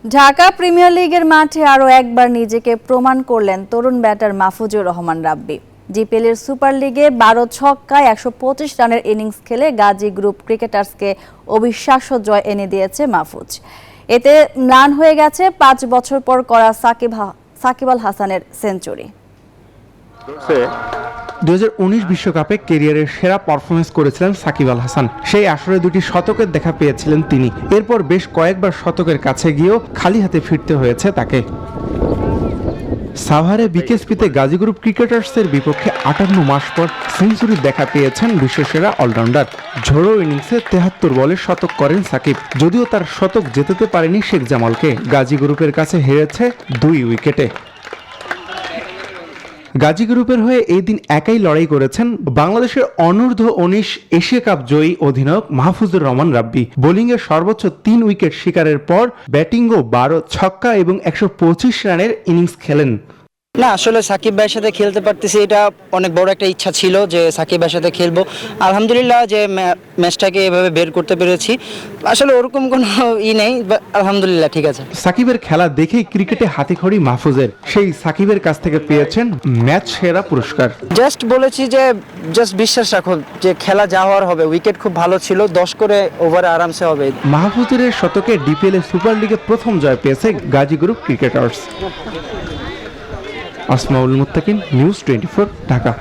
Dhaka premier লিগের মাঠে আরও একবার নিজেকে প্রমাণ করলেন তরুণ ব্যাটার মাহফুজুর রহমান রাব্বি। জিপিএলের সুপার লিগে 12 ছক্কায় 125 রানের ইনিংস খেলে গাজী গ্রুপ ক্রিকেটার্সকে অবিশ্বাস্য জয় এনে দিয়েছে মাহফুজ। এতে ম্লান হয়ে গেছে 5 বছর পর করা সাকিব আল হাসানের সেঞ্চুরি। 2019 বিশ্বকাপে ক্যারিয়ারের সেরা পারফরমেন্স করেছিলেন সাকিব আল হাসান। সেই আসরে দুটি শতকের দেখা পেয়েছিলেন তিনি। এরপর বেশ কয়েকবার শতকের কাছে গিয়েও খালি হাতে ফিরতে হয়েছে তাকে। সাভারে বিকেএসপিতে গাজী গ্রুপ ক্রিকেটার্সের বিপক্ষে 58 মাস পর সেঞ্চুরির দেখা পেয়েছেন বিশ্বসেরা অলরাউন্ডার। ঝোড়ো ইনিংসে 73 বলে শতক করেন সাকিব। যদিও তার শতক জেতাতে পারেনি শেখ জামালকে। গাজী গ্রুপের কাছে হেরেছে 2 উইকেটে। গাজী গ্রুপের হয়ে এই দিন একাই লড়াই করেছেন বাংলাদেশের অনূর্ধ্ব 19 এশিয়া কাপ জয়ী অধিনায়ক মাহফুজুর রহমান রাব্বি। বোলিংয়ে সর্বোচ্চ 3 উইকেট শিকারের পর ব্যাটিংও 12 ছক্কা এবং 125 রানের ইনিংস খেলেন। না, আসলে সাকিব ভাইয়ের সাথে খেলতে পারতেছি, এটা অনেক বড় একটা ইচ্ছা ছিল যে সাকিব ভাইয়ের সাথে খেলবো। আলহামদুলিল্লাহ যে ম্যাচটাকে এভাবে বের করতে পেরেছি। আসলে ওরকম কোনো নেই, আলহামদুলিল্লাহ ঠিক আছে। সাকিবের খেলা দেখেই ক্রিকেটে হাতেখড়ি মাহফুজের। সেই সাকিবের কাছ থেকে পেয়েছেন ম্যাচ সেরা পুরস্কার। জাস্ট বলেছি যে বিশ্বাস রাখো যে খেলা যা হওয়ার হবে। উইকেট খুব ভালো ছিল, 10 করে ওভারে আরামসে হবে। মাহফুজের শতকে ডিপিএল সুপার লিগে প্রথম জয় পেয়েছে গাজী গ্রুপ ক্রিকেটার্স। আসমাউল মুত্তাকিন, নিউজ 24, ঢাকা।